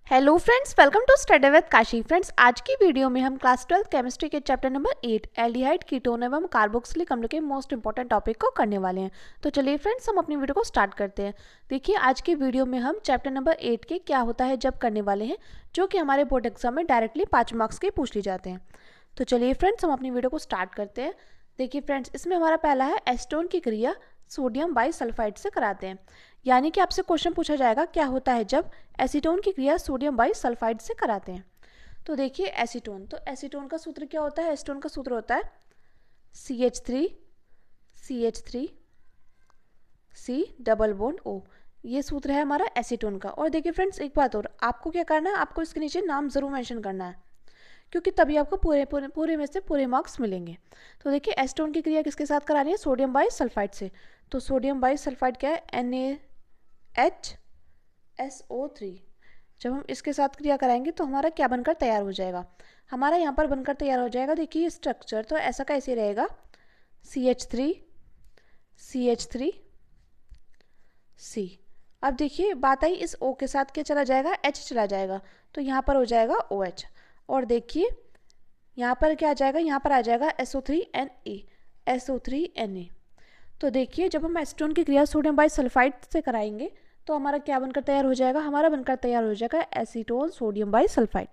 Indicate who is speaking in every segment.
Speaker 1: Hello friends, welcome to study with Kashi. Friends, आज की video में हम क्लास 12 केमिस्ट्री के चैप्टर नंबर 8 एल्डिहाइड कीटोन एवं कार्बोक्सिलिक अम्ल के मोस्ट इंपॉर्टेंट टॉपिक को करने वाले हैं। तो चलिए फ्रेंड्स, हम अपनी वीडियो को स्टार्ट करते हैं। देखिए, आज की वीडियो में हम चैप्टर नंबर 8 के क्या होता है जब करने वाले हैं, जो कि हमारे बोर्ड एग्जाम में डायरेक्टली 5 मार्क्स के पूछ लिए जाते हैं। तो चलिए फ्रेंड्स, हम अपनी वीडियो को स्टार्ट करते हैं। देखिए फ्रेंड्स, इसमें हमारा पहला है एसीटोन की क्रिया सोडियम बाइसल्फाइड से कराते हैं। यानी कि आपसे क्वेश्चन पूछा जाएगा क्या होता है जब एसीटोन की क्रिया सोडियम बाइसल्फाइड से कराते हैं। तो देखिए एसीटोन, तो एसीटोन का सूत्र क्या होता है? एसीटोन का सूत्र होता है CH3 CH3 C double bond O। ये सूत्र है हमारा एसीटोन का। और देखिए फ्रेंड्स, एक बात और, आपको क्या करना है, आपको इसके नीचे नाम जरूर मेंशन करना है, क्योंकि तभी आपको पूरे में से पूरे मार्क्स मिलेंगे। तो देखिए एसीटोन की क्रिया किसके साथ करानी है? सोडियम बाइसल्फाइड से। तो सोडियम बाइसल्फाइड क्या है? NaHSO3। जब हम इसके साथ क्रिया कराएंगे तो हमारा क्या बनकर तैयार हो जाएगा? हमारा यहाँ पर बनकर तैयार हो जाएगा, देखिए स्ट्रक्चर तो ऐसा का ऐसे रहेगा, CH3 CH3 C। अब देखिए बात आई, इस O के साथ क्या चला जाएगा? H चला जाएगा, तो यहाँ पर हो जाएगा OH। और देखिए यहाँ पर क्या आ जाएगा? यहाँ पर आ जाएगा SO3Na SO3Na। तो देखिए जब हम एसीटोन की क्रिया सोडियम बाइसल्फाइड से कराएंगे तो हमारा क्या बनकर तैयार हो जाएगा? हमारा बनकर तैयार हो जाएगा एसीटोन सोडियम बाइसल्फाइड।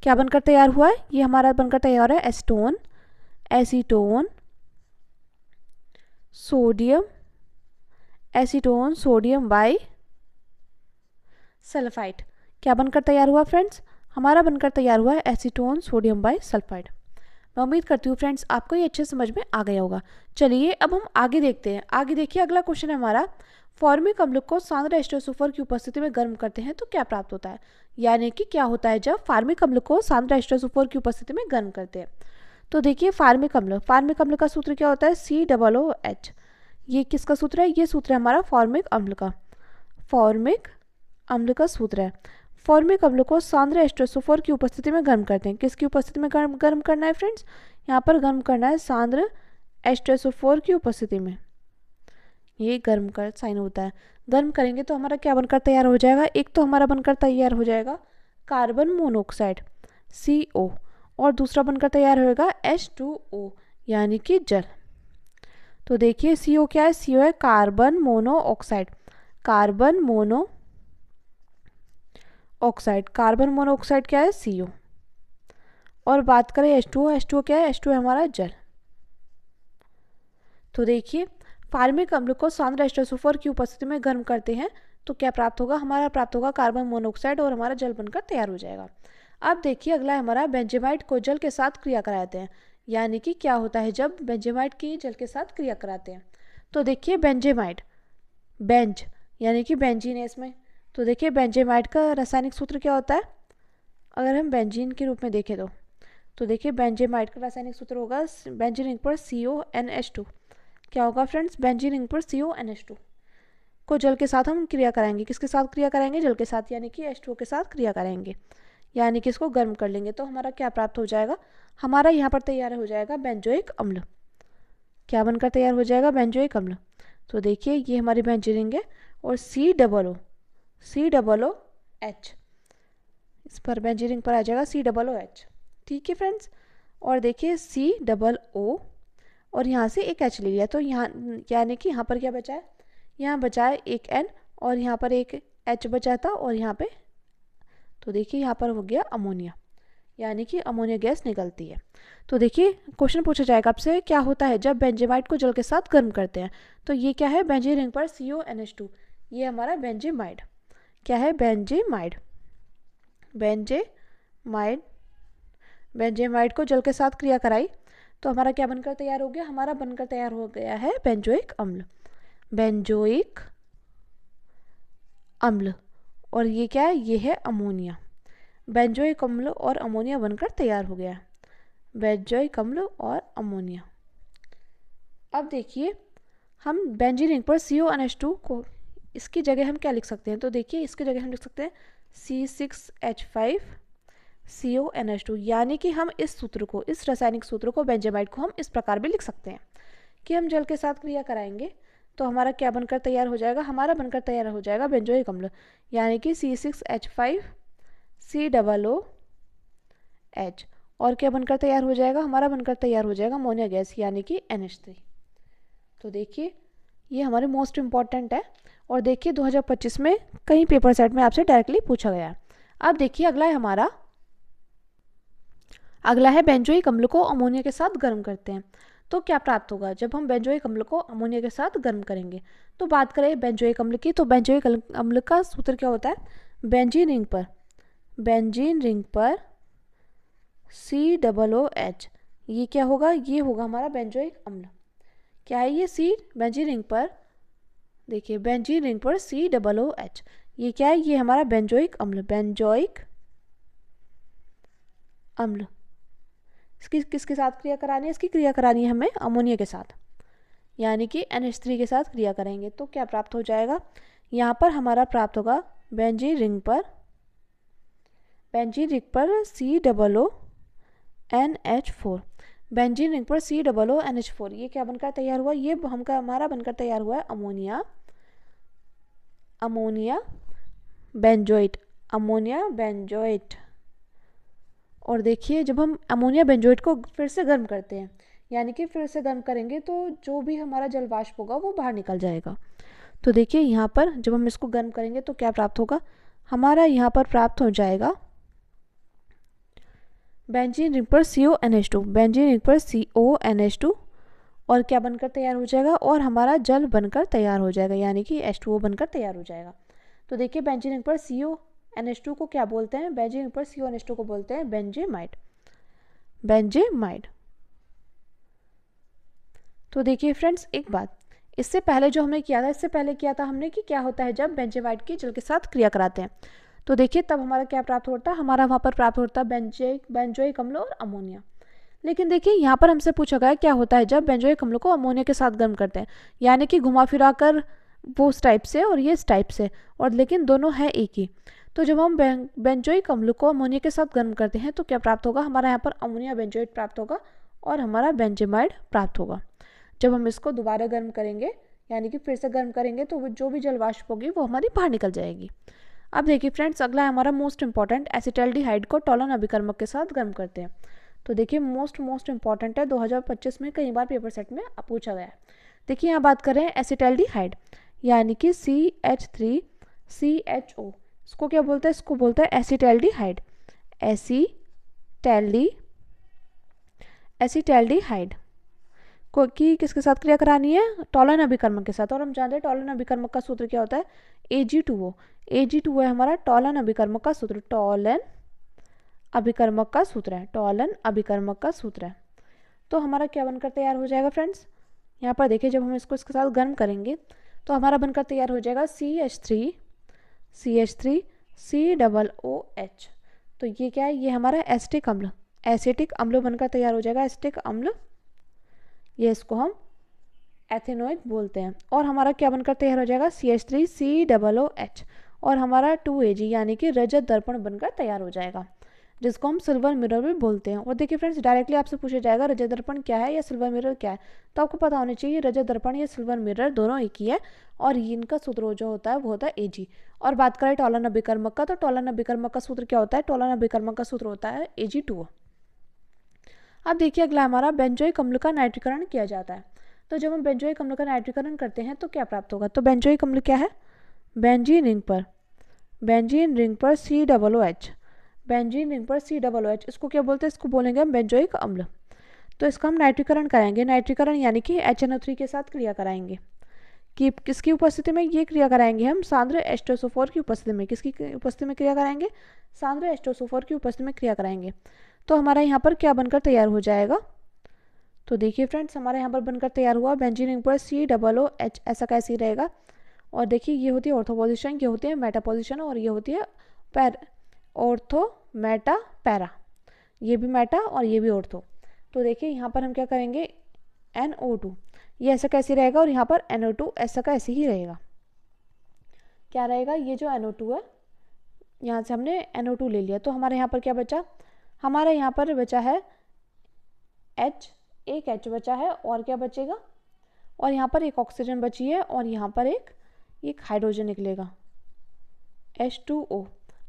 Speaker 1: क्या बनकर तैयार हुआ है? ये हमारा बनकर तैयार है एसीटोन एसीटोन सोडियम बाइसल्फाइड। क्या बनकर तैयार हुआ फ्रेंड्स? हमारा बनकर तैयार हुआ है एसीटोन सोडियम बाइसल्फाइड। मैं उम्मीद करती हूँ फ्रेंड्स आपको ये अच्छे समझ में आ गया होगा। चलिए अब हम आगे देखते हैं। आगे देखिए, अगला क्वेश्चन है हमारा, फॉर्मिक अम्ल को सांद्र एस्टर सल्फर की उपस्थिति में गर्म करते हैं तो क्या प्राप्त होता है? यानी कि क्या होता है जब फार्मिक अम्ल को सांद्र एस्टर सल्फर की उपस्थिति में गर्म करते हैं? तो देखिए फार्मिक अम्ल का सूत्र क्या होता है? COOH। ये किसका सूत्र है? ये सूत्र है हमारा फॉर्मिक अम्ल का। फॉर्मिक अम्ल का सूत्र है। फॉर्मिक अम्ल को सांद्र एस्टर सल्फर की उपस्थिति में गर्म करते हैं। किसकी उपस्थिति में गर्म करना है फ्रेंड्स? यहाँ पर गर्म करना है सांद्र एस्टर सल्फर की उपस्थिति में। ये गर्म कर साइन होता है। गर्म करेंगे तो हमारा क्या बनकर तैयार हो जाएगा? एक तो हमारा बनकर तैयार हो जाएगा कार्बन मोनोऑक्साइड CO, और दूसरा बनकर तैयार होगा H2O यानी कि जल। तो देखिए CO क्या है? CO है कार्बन मोनोऑक्साइड। कार्बन मोनोऑक्साइड क्या है? CO। और बात करें H2O क्या है? H2O है हमारा जल। तो देखिए फार्मिक अम्ल को सांद्र एस्टर सल्फर की उपस्थिति में गर्म करते हैं तो क्या प्राप्त होगा? हमारा प्राप्त होगा कार्बन मोनोऑक्साइड, और हमारा जल बनकर तैयार हो जाएगा। अब देखिए अगला हमारा बेंजेमाइड को जल के साथ क्रिया कराते हैं। यानी कि क्या होता है जब बेंजेमाइड की जल के साथ क्रिया कराते हैं? तो देखिए बेंजेमाइड, बेंज यानी कि बेंजीन है इसमें। तो देखिए बेंजेमाइड का रासायनिक सूत्र क्या होता है? अगर हम बेंजीन के रूप में देखें तो देखिए बेंजेमाइड का रासायनिक सूत्र होगा बेंजीन रिंग पर CONH2। क्या होगा फ्रेंड्स? बेंजीन रिंग पर CONH2 को जल के साथ हम क्रिया कराएंगे। किसके साथ क्रिया कराएंगे? जल के साथ, यानी कि H2O के साथ क्रिया कराएंगे, यानी कि इसको गर्म कर लेंगे। तो हमारा क्या प्राप्त हो जाएगा? हमारा यहाँ पर तैयार हो जाएगा बेंजोइक अम्ल। क्या बनकर तैयार हो जाएगा? बेंजोइक अम्ल। तो देखिए ये हमारी बेंजीन रिंग है, और COOH इस पर बेंजीन रिंग पर आ जाएगा COOH। ठीक है फ्रेंड्स। और देखिए COO, और यहाँ से एक H ले लिया, तो यहाँ यानी कि यहाँ पर क्या बचा है? यहाँ बचा है एक N, और यहाँ पर एक H बचा था, और यहाँ पे तो देखिए यहाँ पर हो गया अमोनिया, यानी कि अमोनिया गैस निकलती है। तो देखिए क्वेश्चन पूछा जाएगा आपसे, क्या होता है जब बेंजेमाइड को जल के साथ गर्म करते हैं? तो ये क्या है? बेंजीन रिंग पर CONH2, ये हमारा बेंजेमाइड। क्या है? बेंजेमाइड को जल के साथ क्रिया कराई तो हमारा क्या बनकर तैयार हो गया? हमारा बनकर तैयार हो गया है बेंजोइक अम्ल। और ये क्या है? ये है अमोनिया। बेंजोइक अम्ल और अमोनिया बनकर तैयार हो गया है, बेंजोइक अम्ल और अमोनिया। अब देखिए हम बेंजीन रिंग पर CONH2 को, इसकी जगह हम क्या लिख सकते हैं? तो देखिए इसकी जगह हम लिख सकते हैं C6H5CONH2, यानी कि हम इस सूत्र को, इस रासायनिक सूत्र को, बेंजेमाइड को हम इस प्रकार भी लिख सकते हैं कि हम जल के साथ क्रिया कराएंगे तो हमारा क्या बनकर तैयार हो जाएगा? हमारा बनकर तैयार हो जाएगा बेंजोइक अम्ल, यानी कि C6H5 COOH। और क्या बनकर तैयार हो जाएगा, हमारा बनकर तैयार हो जाएगा अमोनिया गैस यानी कि NH3। तो देखिए ये हमारे मोस्ट इम्पॉर्टेंट है और देखिए 2025 में कई पेपर सेट में आपसे डायरेक्टली पूछा गया है। अब देखिए अगला है बेंजोइक अम्ल को अमोनिया के साथ गर्म करते हैं तो क्या प्राप्त होगा जब हम बेंजोइक अम्ल को अमोनिया के साथ गर्म करेंगे। तो बात करें बेंजोइक अम्ल की, तो बेंजोइक अम्ल का सूत्र क्या होता है, बेंजीन रिंग पर COOH। ये क्या होगा, ये होगा हमारा बेंजोइक अम्ल। क्या है ये, बेंजीन रिंग पर, देखिए बेंजीन रिंग पर COOH। ये क्या है, ये हमारा बेंजोइक अम्ल। इसकी किसके साथ क्रिया करानी है, इसकी क्रिया करानी है हमें अमोनिया के साथ यानी कि NH3 के साथ क्रिया करेंगे। तो क्या प्राप्त हो जाएगा, यहाँ पर हमारा प्राप्त होगा बेंजीन रिंग पर COONH4। बेंजीन रिंग पर COONH4 ये क्या बनकर तैयार हुआ, ये हमारा बनकर तैयार हुआ है अमोनिया बेंजोइट। और देखिए जब हम अमोनिया बेंजोइट को फिर से गर्म करते हैं यानी कि फिर से गर्म करेंगे तो जो भी हमारा जल वाष्प होगा वो बाहर निकल जाएगा। तो देखिए यहाँ पर जब हम इसको गर्म करेंगे तो क्या प्राप्त होगा, हमारा यहाँ पर प्राप्त हो जाएगा बेंजीन रिंग पर CONH2 और क्या बनकर तैयार हो जाएगा, और हमारा जल बनकर तैयार हो जाएगा यानी कि H2O बनकर तैयार हो जाएगा। तो देखिए बेंजीन रिंग पर CONH2 को क्या बोलते हैं, बेंजीन रिंग पर CONH2 को बोलते हैं बेंजेमाइड। तो देखिए फ्रेंड्स एक बात, इससे पहले जो हमने किया था, हमने कि क्या होता है जब बेंजेमाइड के जल के साथ क्रिया कराते हैं। तो देखिए तब हमारा क्या प्राप्त होता है, हमारा वहाँ पर प्राप्त होता है बेंजोइक अम्ल और अमोनिया। लेकिन देखिए यहाँ पर हमसे पूछा गया क्या होता है जब बेंजोइक अम्ल को अमोनिया के साथ गर्म करते हैं, यानी कि घुमा फिरा कर वो इस टाइप से और ये इस टाइप से, और लेकिन दोनों है एक ही। तो जब हम बेंजोइक अम्ल को अमोनिया के साथ गर्म करते हैं तो क्या प्राप्त होगा, हमारा यहाँ पर अमोनिया बेंजोइट प्राप्त होगा और हमारा बेंजेमाइड प्राप्त होगा। जब हम इसको दोबारा गर्म करेंगे यानी कि फिर से गर्म करेंगे तो जो भी जल वाष्प होगी वो हमारी बाहर निकल जाएगी। अब देखिए फ्रेंड्स अगला है हमारा मोस्ट इंपॉर्टेंट, एसिटाल्डिहाइड को टॉलन अभिकर्मक के साथ गर्म करते हैं। तो देखिए मोस्ट इंपॉर्टेंट है, 2025 में कई बार पेपर सेट में पूछा गया है। देखिए यहाँ बात कर रहे हैं एसिटाल्डिहाइड यानी कि CH3CHO, इसको क्या बोलते हैं, इसको बोलते हैं एसिटाल्डिहाइड। एसिटाल्डिहाइड को की किसके साथ क्रिया करानी है, टॉलन अभिकर्मक के साथ। और हम जानते हैं टॉलन अभिकर्मक का सूत्र क्या होता है, Ag2O है हमारा टॉलन अभिकर्मक का सूत्र, टॉलन अभिकर्मक का सूत्र है। तो हमारा क्या बनकर तैयार हो जाएगा फ्रेंड्स, यहाँ पर देखिए जब हम इसको इसके साथ गर्म करेंगे तो हमारा बनकर तैयार हो जाएगा CH3COOH। तो ये क्या है, ये हमारा एसिटिक अम्ल बनकर तैयार हो जाएगा, एसिटिक अम्ल, ये इसको हम एथेनोइक बोलते हैं। और हमारा क्या बनकर तैयार हो जाएगा CH3COOH और हमारा 2Ag यानी कि रजत दर्पण बनकर तैयार हो जाएगा, जिसको हम सिल्वर मिरर भी बोलते हैं। और देखिए फ्रेंड्स डायरेक्टली आपसे पूछा जाएगा रजत दर्पण क्या है या सिल्वर मिरर क्या है, तो आपको पता होना चाहिए रजत दर्पण या सिल्वर मिरर दोनों एक ही है और इनका सूत्र जो होता है वो होता है Ag। और बात करें टॉलन अभिकर्मक का, तो टॉलन अभिकर्मक का सूत्र क्या होता है, टॉलन अभिकर्मक का सूत्र होता है Ag2O। अब देखिए अगला हमारा बेंजोइक अम्ल का नाइट्रीकरण किया जाता है। तो जब हम बेंजोइक अम्ल का नाइट्रीकरण करते हैं तो क्या प्राप्त होगा, तो बेंजोइक अम्ल क्या है, बेंजीन रिंग पर COOH, इसको क्या बोलते हैं, इसको बोलेंगे हम बेंजोइक अम्ल। तो इसका हम नाइट्रीकरण कराएंगे, नाइट्रीकरण यानी कि HNO3 के साथ क्रिया कराएंगे, कि किसकी उपस्थिति में ये क्रिया कराएंगे हम, सांद्र H2SO4 की उपस्थिति में। किसकी उपस्थिति में क्रिया कराएंगे, सांद्र H2SO4 की उपस्थिति में क्रिया कराएंगे। तो हमारा यहाँ पर क्या बनकर तैयार हो जाएगा, तो देखिए फ्रेंड्स हमारे यहाँ पर बनकर तैयार हुआ बेंजीन रिंग पर COOH, ऐसा कैसे ही रहेगा। और देखिए ये होती है ऑर्थो पोजिशन, ये होती है मेटा पोजिशन और ये होती है ऑर्थो मेटा पैरा, ये भी मेटा और ये भी ऑर्थो। तो देखिए यहाँ पर हम क्या करेंगे, NO2 ये ऐसा कैसे रहेगा और यहाँ पर NO2 ऐसा का ऐसे ही रहेगा। क्या रहेगा, ये जो NO2 है यहाँ से हमने NO2 ले लिया, तो हमारे यहाँ पर क्या बचा, हमारे यहाँ पर बचा है एक H बचा है और क्या बचेगा, और यहाँ पर एक ऑक्सीजन बची है और यहाँ पर एक हाइड्रोजन निकलेगा H2O।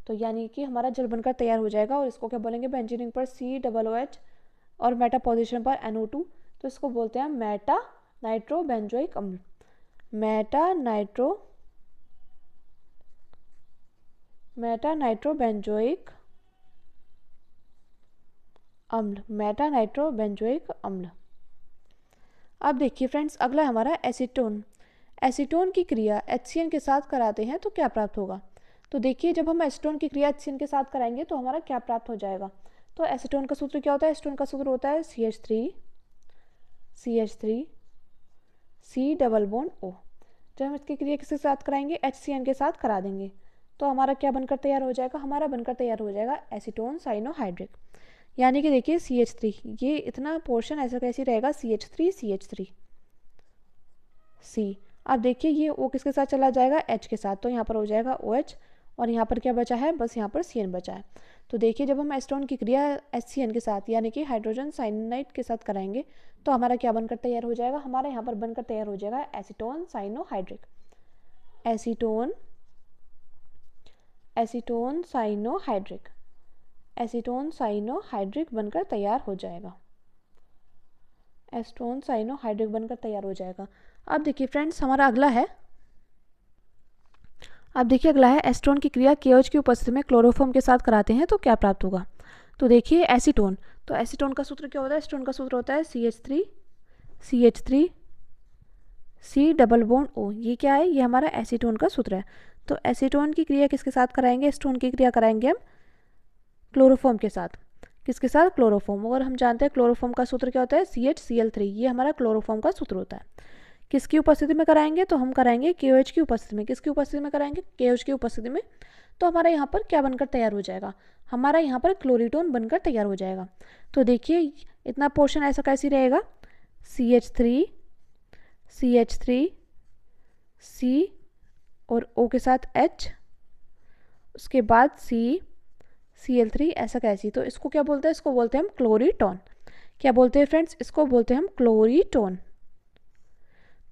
Speaker 1: तो यानी कि हमारा जल बनकर तैयार हो जाएगा। और इसको क्या बोलेंगे, बेंजीनिंग पर COOH और मेटा पोजीशन पर NO2, तो इसको बोलते हैं मेटा नाइट्रो बेंजोइक अम्ल। मेटा नाइट्रो बेंजोइक अम्ल, मेटा नाइट्रो बेंजोइक अम्ल। अब देखिए फ्रेंड्स, अगला हमारा एसीटोन। एसीटोन की क्रिया HCN के साथ कराते हैं तो क्या प्राप्त होगा। तो देखिए, जब हम एसीटोन की क्रिया HCN के साथ कराएंगे तो हमारा क्या प्राप्त हो जाएगा। तो एसीटोन का सूत्र क्या होता है, एसीटोन का सूत्र होता है CH3 C double bond O। जब हम इसकी क्रिया किसके साथ कराएंगे, HCN के साथ करा देंगे तो हमारा क्या बनकर तैयार हो जाएगा, हमारा बनकर तैयार हो जाएगा एसीटोन साइनोहाइड्रिक। यानी कि देखिए CH3, ये इतना पोर्शन ऐसा कैसे रहेगा, CH3 C। अब देखिए ये O किसके साथ चला जाएगा, H के साथ, तो यहाँ पर हो जाएगा OH और यहाँ पर क्या बचा है, बस यहाँ पर CN बचा है। तो देखिए, जब हम एसीटोन की क्रिया HCN के साथ यानी कि हाइड्रोजन साइनाइड के साथ कराएंगे तो हमारा क्या बनकर तैयार हो जाएगा, हमारा यहाँ पर बनकर तैयार हो जाएगा एसीटोन साइनोहाइड्रिक। एसीटोन साइनोहाइड्रिक बनकर तैयार हो जाएगा। एसीटोन साइनोहाइड्रिक बनकर तैयार हो जाएगा। अब देखिए फ्रेंड्स, हमारा अगला है एसीटोन की क्रिया KOH की उपस्थिति में क्लोरोफॉर्म के साथ कराते हैं तो क्या प्राप्त होगा। तो देखिए एसीटोन, तो एसीटोन का सूत्र क्या होता है, एसीटोन का सूत्र होता है CH3 C double bond O। ये क्या है, ये हमारा एसीटोन का सूत्र है। तो एसीटोन की क्रिया किसके साथ कराएंगे, एसीटोन की क्रिया कराएंगे हम क्लोरोफॉर्म के साथ। किसके साथ, क्लोरोफॉर्म। और हम जानते हैं क्लोरोफॉर्म का सूत्र क्या होता है, CHCl3। ये हमारा क्लोरोफॉर्म का सूत्र होता है। किसकी उपस्थिति में कराएंगे, तो हम कराएंगे KOH की उपस्थिति में। किसकी उपस्थिति में कराएंगे, KOH की उपस्थिति में। तो हमारा यहाँ पर क्या बनकर तैयार हो जाएगा, हमारा यहाँ पर क्लोरीटोन बनकर तैयार हो जाएगा। तो देखिए इतना पोर्शन ऐसा कैसे रहेगा, CH3 C और O के साथ H, उसके बाद CL3 ऐसा कैसी। तो इसको क्या बोलते हैं, इसको बोलते हैं हम क्लोरीटोन। क्या बोलते हैं फ्रेंड्स, इसको बोलते हैं हम क्लोरीटोन।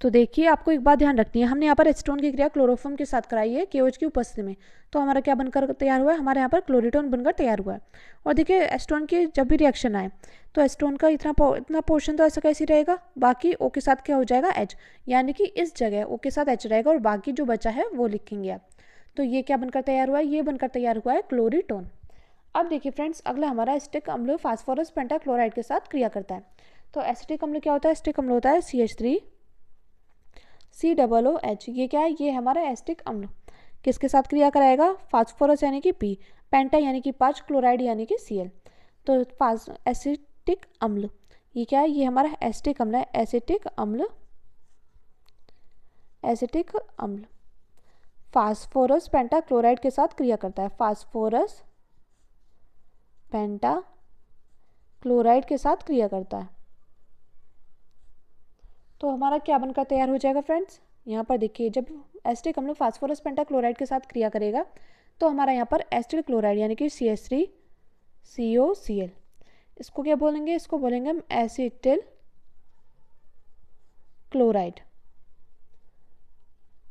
Speaker 1: तो देखिए आपको एक बात ध्यान रखनी है, हमने यहाँ पर एसीटोन की क्रिया क्लोरोफॉर्म के साथ कराई है KOH की उपस्थिति में, तो हमारा क्या बनकर तैयार हुआ है, हमारे यहाँ पर क्लोरीटोन बनकर तैयार हुआ है। और देखिए एसीटोन की जब भी रिएक्शन आए तो एसीटोन का इतना पोर्शन तो ऐसा कैसे रहेगा, बाकी O के साथ क्या हो जाएगा, H। यानी कि इस जगह O के साथ H रहेगा और बाकी जो बचा है वो लिखेंगे आप। तो ये क्या बनकर तैयार हुआ है, ये बनकर तैयार हुआ है क्लोरीटोन। अब देखिए फ्रेंड्स, अगला हमारा एसिटिक अम्ल फास्फोरस पेंटाक्लोराइड के साथ क्रिया करता है। तो एसिटिक अम्ल क्या होता है, एसिटिक अम्ल होता है CH3 COOH। ये क्या है, ये हमारा एसिटिक अम्ल किसके साथ क्रिया कराएगा, फास्फोरस यानी कि P, पेंटा यानी कि 5, क्लोराइड यानी कि Cl। तो एसिटिक अम्ल ये क्या है, ये हमारा एसिटिक अम्ल है। एसिटिक अम्ल फास्फोरस पेंटाक्लोराइड के साथ क्रिया करता है। फास्फोरस पेंटाक्लोराइड के साथ क्रिया करता है। तो हमारा क्या बनकर तैयार हो जाएगा फ्रेंड्स, यहाँ पर देखिए जब एसिटिक अम्ल फास्फोरस पेंटाक्लोराइड के साथ क्रिया करेगा तो हमारा यहाँ पर एसिटिल क्लोराइड यानी कि CH3COCl, इसको क्या बोलेंगे, इसको बोलेंगे हम एसिटिल क्लोराइड।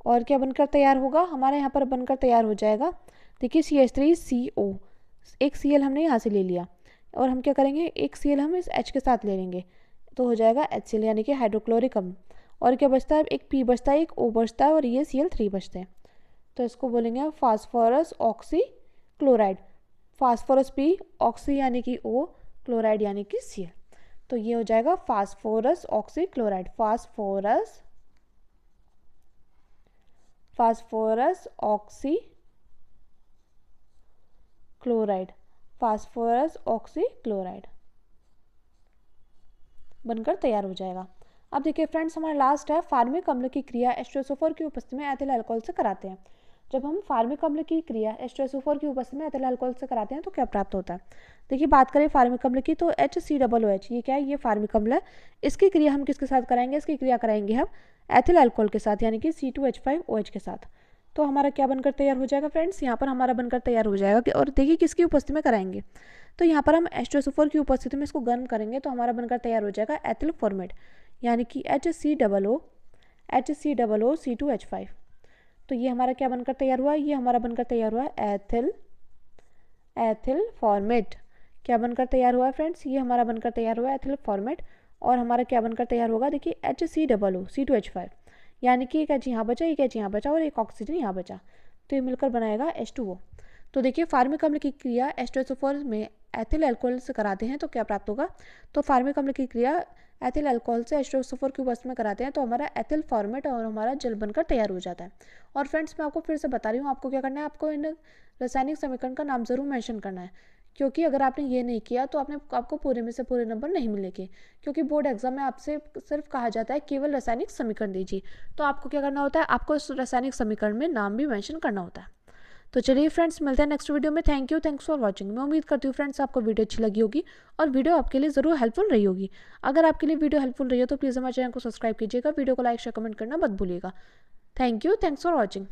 Speaker 1: और क्या बनकर तैयार होगा, हमारे यहाँ पर बनकर तैयार हो जाएगा, देखिए CH3CO, एक Cl हमने यहाँ से ले लिया और हम क्या करेंगे, एक Cl हम इस H के साथ ले लेंगे तो हो जाएगा HCl यानी कि हाइड्रोक्लोरिक अम्ल। और क्या बचता है, एक P बचता है, एक O बचता है और ये Cl3 बचते हैं। तो इसको बोलेंगे phosphorus oxy chloride. Phosphorus P, oxy यानी कि O, क्लोराइड यानी कि Cl। तो ये हो जाएगा phosphorus oxy chloride. Phosphorus oxy chloride, phosphorus oxy chloride बनकर तैयार हो जाएगा। अब देखिए फ्रेंड्स, हमारा लास्ट है फार्मिक अम्ल की क्रिया H2SO4 की उपस्थिति में एथिल अल्कोहल से कराते हैं। जब हम फार्मिक अम्ल की क्रिया H2SO4 की उपस्थिति में एथिल अल्कोहल से कराते हैं तो क्या प्राप्त होता है। देखिए बात करें फार्मिक अम्ल की तो HCOOH, ये क्या है, ये फार्मिक अम्ल है। इसकी क्रिया हम किसके साथ कराएंगे, इसकी क्रिया कराएंगे हम एथिल अल्कोहल के साथ यानी कि C2H5OH के साथ। तो हमारा क्या बनकर तैयार हो जाएगा फ्रेंड्स, यहाँ पर हमारा बनकर तैयार हो जाएगा। और देखिए किसकी उपस्थिति में कराएंगे, तो यहाँ पर हम H2SO4 की उपस्थिति में इसको गर्म करेंगे तो हमारा बनकर तैयार हो जाएगा एथिल फॉर्मेट यानी कि HCOO C2H5। तो ये हमारा क्या बनकर तैयार हुआ, ये हमारा बनकर तैयार हुआ एथिल एथिल फॉर्मेट। क्या बनकर तैयार हुआ है फ्रेंड्स? ये हमारा बनकर तैयार हुआ है एथिल फॉर्मेट। और हमारा क्या बनकर तैयार होगा? देखिए HCOO C2H5, यानी कि एक H यहाँ बचा, एक H यहाँ बचा और एक ऑक्सीजन यहाँ बचा, तो ये मिलकर बनाएगा H2O। तो देखिए फार्मिक अम्ल की क्रिया H2SO4 में एथिल अल्कोहल से कराते हैं तो क्या प्राप्त होगा? तो फार्मिक अम्ल की क्रिया एथिल अल्कोहल से H2SO4 क्यूब में कराते हैं तो हमारा एथिल फॉर्मेट और हमारा जल बनकर तैयार हो जाता है। और फ्रेंड्स मैं आपको फिर से बता रही हूँ, आपको क्या करना है, आपको इन रासायनिक समीकरण का नाम जरूर मेंशन करना है, क्योंकि अगर आपने ये नहीं किया तो आपको पूरे में से पूरे नंबर नहीं मिलेंगे, क्योंकि बोर्ड एग्जाम में आपसे सिर्फ कहा जाता है केवल रासायनिक समीकरण दीजिए। तो आपको क्या करना होता है, आपको इस रासायनिक समीकरण में नाम भी मेंशन करना होता है। तो चलिए फ्रेंड्स, मिलते हैं नेक्स्ट वीडियो में। Thanks for watching. मैं उम्मीद करती हूँ फ्रेंड्स आपको वीडियो अच्छी लगी होगी और वीडियो आपके लिए ज़रूर हेल्पफुल रही होगी। अगर आपके लिए वीडियो हेल्पफुल रही हो तो प्लीज़ हमारे चैनल को सब्सक्राइब कीजिएगा, वीडियो को लाइक शेयर कमेंट करना मत भूलिएगा। Thanks for watching.